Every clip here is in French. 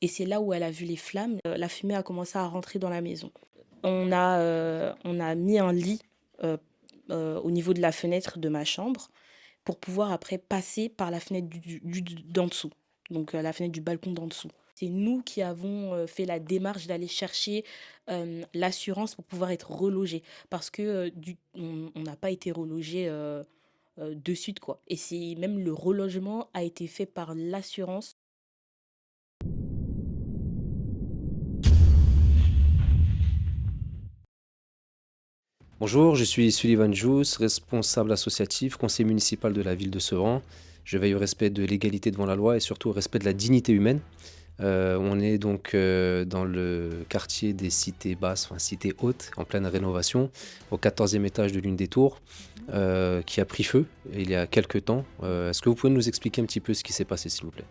et c'est là où elle a vu les flammes, la fumée a commencé à rentrer dans la maison. On a mis un lit, heu au niveau de la fenêtre de ma chambre pour pouvoir après passer par la fenêtre d'en dessous, donc la fenêtre du balcon d'en dessous. C'est nous qui avons, fait la démarche d'aller chercher, l'assurance pour pouvoir être relogés parce que, on n'a pas été relogés, de suite, quoi, et c'est même le relogement a été fait par l'assurance. Bonjour, je suis Sullivan Jous, responsable associatif, conseiller municipal de la ville de Sevran. Je veille au respect de l'égalité devant la loi et surtout au respect de la dignité humaine. On est donc dans le quartier des cités basses, enfin cités hautes, en pleine rénovation, au 14e étage de l'une des tours, qui a pris feu il y a quelques temps. Est-ce que vous pouvez nous expliquer un petit peu ce qui s'est passé, s'il vous plaît?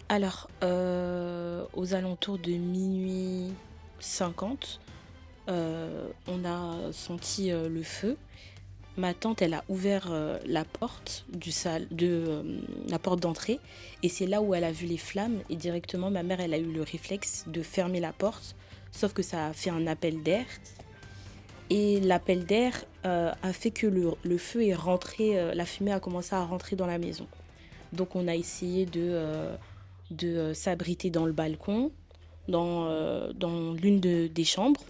Alors, aux alentours de 00:50, on a senti, le feu. Ma tante, elle a ouvert, la porte d'entrée, et c'est là où elle a vu les flammes, et directement ma mère, elle a eu le réflexe de fermer la porte, sauf que ça a fait un appel d'air, et l'appel d'air, a fait que le feu est rentré, la fumée a commencé à rentrer dans la maison. Donc on a essayé de s'abriter dans le balcon, dans l'une des chambres.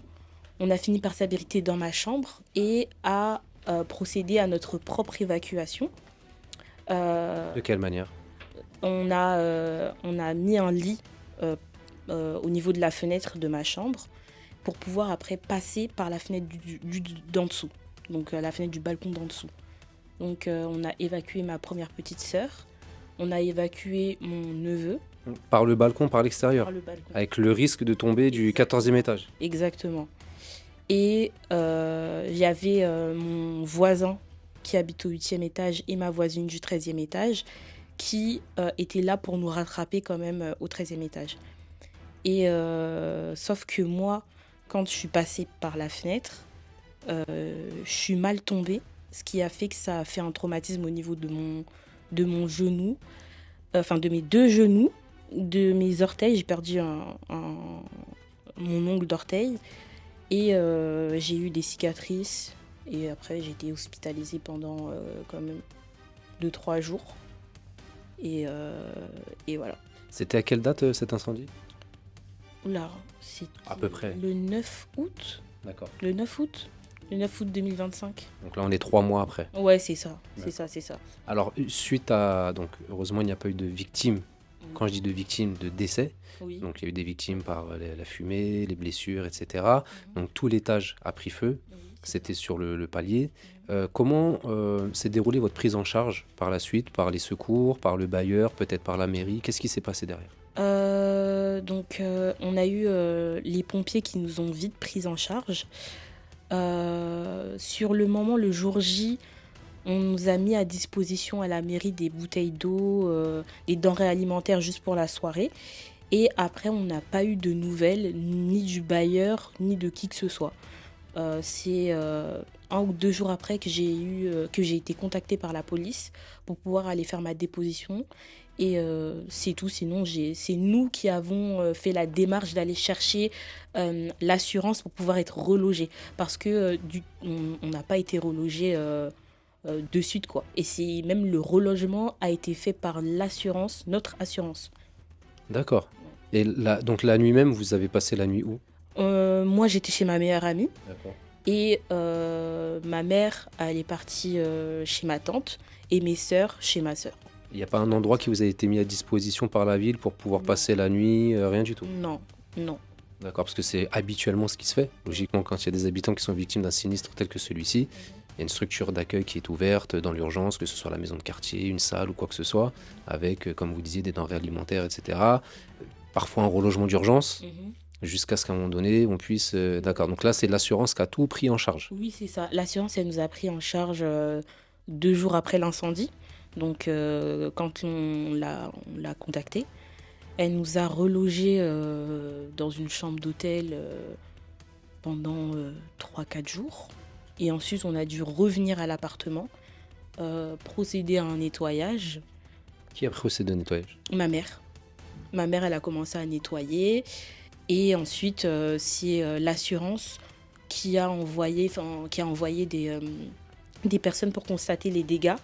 On a fini par s'abriter dans ma chambre et à procéder à notre propre évacuation. Euh, De quelle manière? on a mis un lit euh, au niveau de la fenêtre de ma chambre pour pouvoir après passer par la fenêtre d'en dessous, donc la fenêtre du balcon d'en dessous. Donc on a évacué ma première petite sœur, on a évacué mon neveu Par le balcon, par par l'extérieur, le balcon. avec le risque de tomber du Exact. 14e étage. Exactement. Et il y avait mon voisin qui habite au 8e étage et ma voisine du 13e étage qui étaient là pour nous rattraper quand même au 13e étage. Et sauf que moi, quand je suis passée par la fenêtre, je suis mal tombée, ce qui a fait que ça a fait un traumatisme au niveau de mon genou, enfin de mes deux genoux, de mes orteils. J'ai perdu mon ongle d'orteil. Et j'ai eu des cicatrices. Et après, j'ai été hospitalisée pendant quand même 2 3 jours. Et, et voilà. C'était à quelle date cet incendie? Oula, c'était À peu près. le 9 août. D'accord. Le 9 août. Le 9 août 2025. Donc là, on est 3 mois après. Ouais, c'est ça. C'est D'accord. ça, c'est ça. Alors, suite à... Donc, heureusement, il n'y a pas eu de victimes. Quand je dis de victimes, de décès. Oui. Donc, il y a eu des victimes par la fumée, les blessures, etc. Donc, tout l'étage a pris feu. Oui, c'est C'était ça. sur le palier. Comment s'est déroulée votre prise en charge par la suite, par les secours, par le bailleur, peut-être par la mairie? Qu'est-ce qui s'est passé derrière? Donc, on a eu les pompiers qui nous ont vite pris en charge. Sur le moment, le jour J, on nous a mis à disposition à la mairie des bouteilles d'eau, des denrées alimentaires juste pour la soirée. Et après, on n'a pas eu de nouvelles, ni du bailleur, ni de qui que ce soit. C'est 1 ou 2 jours après que j'ai été contactée par la police pour pouvoir aller faire ma déposition. Et c'est tout. Sinon, c'est nous qui avons fait la démarche d'aller chercher l'assurance pour pouvoir être relogés. Parce que on n'a pas été relogés de suite, quoi. Et c'est même le relogement a été fait par l'assurance, notre assurance. D'accord. Et donc, la nuit même, vous avez passé la nuit où? Moi, j'étais chez ma meilleure amie. D'accord. Et ma mère, elle est partie chez ma tante et mes sœurs chez ma sœur. Il n'y a pas un endroit qui vous a été mis à disposition par la ville pour pouvoir Non, passer la nuit, rien du tout? non, non. D'accord, parce que c'est habituellement ce qui se fait. Logiquement, quand il y a des habitants qui sont victimes d'un sinistre tel que celui-ci, il y a une structure d'accueil qui est ouverte dans l'urgence, que ce soit la maison de quartier, une salle ou quoi que ce soit, avec, comme vous disiez, des denrées alimentaires, etc. Parfois un relogement d'urgence, Mhm. jusqu'à ce qu'à un moment donné, on puisse... D'accord, donc là, c'est l'assurance qui a tout pris en charge. Oui, c'est ça. L'assurance, elle nous a pris en charge 2 jours après l'incendie. Donc, quand on l'a contactée, elle nous a relogés dans une chambre d'hôtel pendant 3 4 jours. Et ensuite, on a dû revenir à l'appartement, procéder à un nettoyage. Qui a procédé au nettoyage? Ma mère. Ma mère, elle a commencé à nettoyer. Et ensuite, c'est l'assurance qui a envoyé des personnes pour constater les dégâts.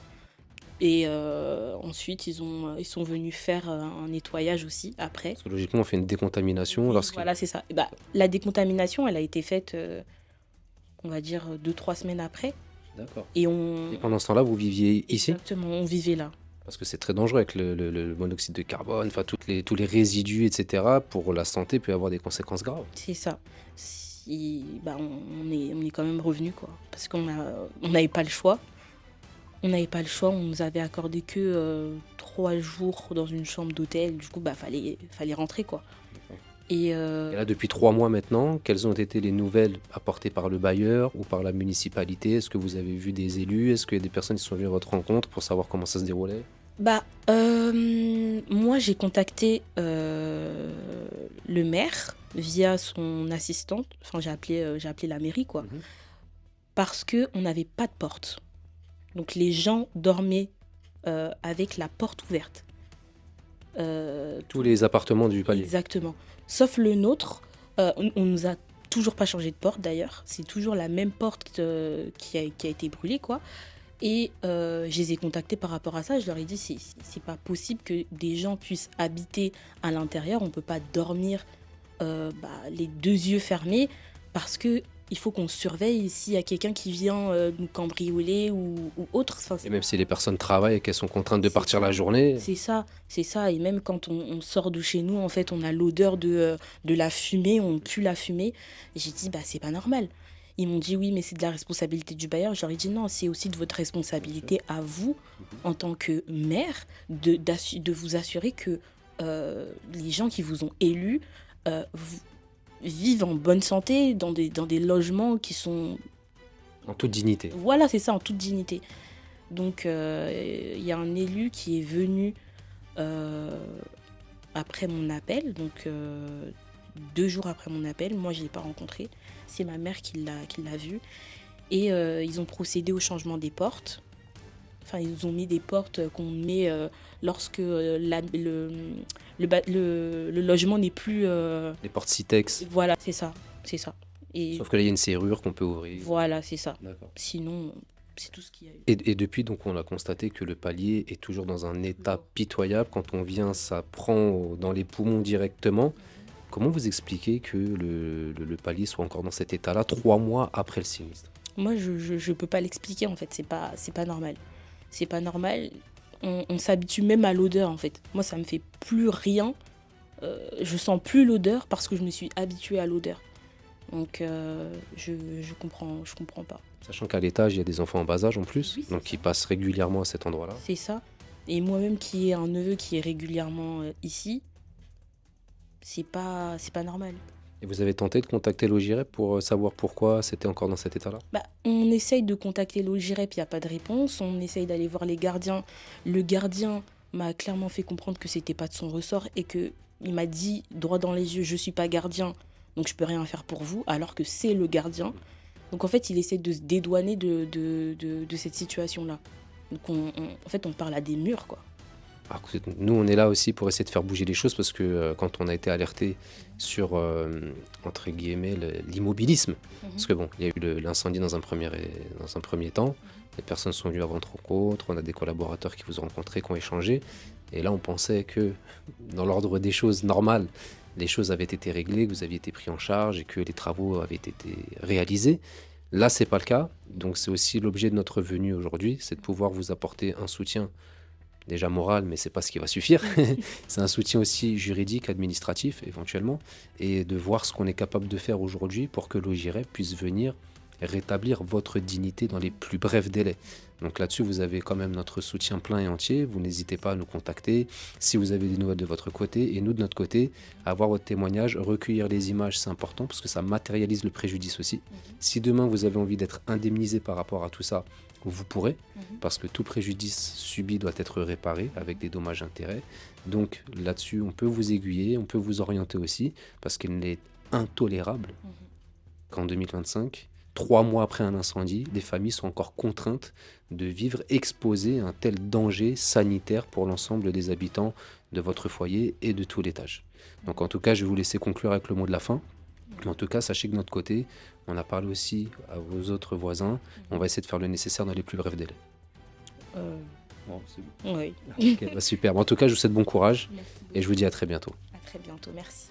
Et ensuite, ils sont venus faire un nettoyage aussi après. Parce que logiquement, on fait une décontamination Oui, lorsqu'il... voilà, c'est ça. Et bah, la décontamination, elle a été faite, on va dire, 2, 3 semaines après. D'accord. Et Et pendant ce temps-là, vous viviez ici? exactement, on vivait là. Parce que c'est très dangereux avec le monoxyde de carbone, enfin tous les résidus, etc. Pour la santé, peut avoir des conséquences graves. C'est ça. Bah, on est quand même revenu, quoi. Parce on n'avait pas le choix. On n'avait pas le choix, on nous avait accordé que 3 jours dans une chambre d'hôtel. Du coup, bah, fallait rentrer, quoi. Et Et là, depuis 3 mois maintenant, quelles ont été les nouvelles apportées par le bailleur ou par la municipalité? Est-ce que vous avez vu des élus? Est-ce qu'il y a des personnes qui sont venues à votre rencontre pour savoir comment ça se déroulait? bah, moi, j'ai contacté le maire via son assistante. Enfin, j'ai appelé la mairie, quoi. Mhm. Parce qu'on n'avait pas de porte. Donc, les gens dormaient avec la porte ouverte. Tous les appartements du palier. Exactement. Sauf le nôtre, on nous a toujours pas changé de porte d'ailleurs. C'est toujours la même porte qui a été brûlée, quoi. Et je les ai contactés par rapport à ça. Je leur ai dit, c'est pas possible que des gens puissent habiter à l'intérieur. On peut pas dormir les 2 yeux fermés parce que il faut qu'on surveille s'il y a quelqu'un qui vient nous cambrioler ou autre. Enfin, Et même si les personnes travaillent et qu'elles sont contraintes de c'est partir ça. la journée, C'est ça, c'est ça. Et même quand on sort de chez nous, en fait, on a l'odeur de la fumée, on pue la fumée. Et j'ai dit, bah, c'est pas normal. Ils m'ont dit, oui, mais c'est de la responsabilité du bailleur. Je leur ai dit, non, c'est aussi de votre responsabilité à vous, en tant que maire, de vous assurer que les gens qui vous ont élu vivent en bonne santé, dans des logements qui sont... en toute dignité. Voilà, c'est ça, en toute dignité. Donc, il y a un élu qui est venu après mon appel, donc 2 jours après mon appel. Moi, je ne l'ai pas rencontré. C'est ma mère qui l'a vu. Et ils ont procédé au changement des portes. Enfin, ils ont mis des portes qu'on met lorsque le logement n'est plus... Les portes Citex. Voilà, c'est ça, c'est ça. Et Sauf que là, il y a une serrure qu'on peut ouvrir. voilà, c'est ça. D'accord. Sinon, c'est tout ce qu'il y a eu. Et depuis, donc, on a constaté que le palier est toujours dans un état pitoyable. Quand on vient, ça prend dans les poumons directement. Comment vous expliquez que le palier soit encore dans cet état-là 3 mois après le sinistre? Moi, je peux pas l'expliquer, en fait. C'est pas normal. C'est pas normal. On s'habitue même à l'odeur, en fait. Moi, ça me fait plus rien. Je sens plus l'odeur parce que je me suis habituée à l'odeur. Donc, je comprends pas. Sachant qu'à l'étage, il y a des enfants en bas âge en plus, Oui, c'est donc ça. qui passent régulièrement à cet endroit-là. C'est ça. Et moi-même qui ai un neveu qui est régulièrement ici, c'est pas normal. Et vous avez tenté de contacter l'OGIREP pour savoir pourquoi c'était encore dans cet état-là? Bah, on essaye de contacter l'OGIREP, il n'y a pas de réponse. On essaye d'aller voir les gardiens. Le gardien m'a clairement fait comprendre que c'était pas de son ressort et que il m'a dit droit dans les yeux, je suis pas gardien, donc je peux rien faire pour vous, alors que c'est le gardien. Donc en fait, il essaie de se dédouaner de cette situation-là. Donc en fait, on parle à des murs, quoi. Alors, nous, on est là aussi pour essayer de faire bouger les choses parce que quand on a été alerté sur, entre guillemets, l'immobilisme, parce que bon, il y a eu l'incendie dans un premier temps, les personnes sont venues à votre rencontre, on a des collaborateurs qui vous ont rencontré, qui ont échangé, et là on pensait que dans l'ordre des choses normales, les choses avaient été réglées, que vous aviez été pris en charge et que les travaux avaient été réalisés. Là, c'est pas le cas, donc c'est aussi l'objet de notre venue aujourd'hui, c'est de pouvoir vous apporter un soutien déjà moral, mais c'est pas ce qui va suffire. C'est un soutien aussi juridique, administratif éventuellement, et de voir ce qu'on est capable de faire aujourd'hui pour que l'OGIREP puisse venir rétablir votre dignité dans les plus brefs délais. Donc là-dessus, vous avez quand même notre soutien plein et entier. Vous n'hésitez pas à nous contacter si vous avez des nouvelles de votre côté, et nous de notre côté, avoir votre témoignage, recueillir les images, c'est important parce que ça matérialise le préjudice aussi. Si demain vous avez envie d'être indemnisé par rapport à tout ça, vous pourrez, parce que tout préjudice subi doit être réparé avec des dommages-intérêts. Donc là-dessus, on peut vous aiguiller, on peut vous orienter aussi, parce qu'il n'est intolérable qu'en 2025, 3 mois après un incendie, les familles sont encore contraintes de vivre exposées à un tel danger sanitaire pour l'ensemble des habitants de votre foyer et de tout l'étage. Donc en tout cas, je vais vous laisser conclure avec le mot de la fin. Mais en tout cas, sachez que de notre côté, on a parlé aussi à vos autres voisins. On va essayer de faire le nécessaire dans les plus brefs délais. Euh, Bon, c'est bon. oui. Ok, bah super. Bon, en tout cas, je vous souhaite bon courage Merci et je vous dis à très bientôt. beaucoup. À très bientôt. Merci.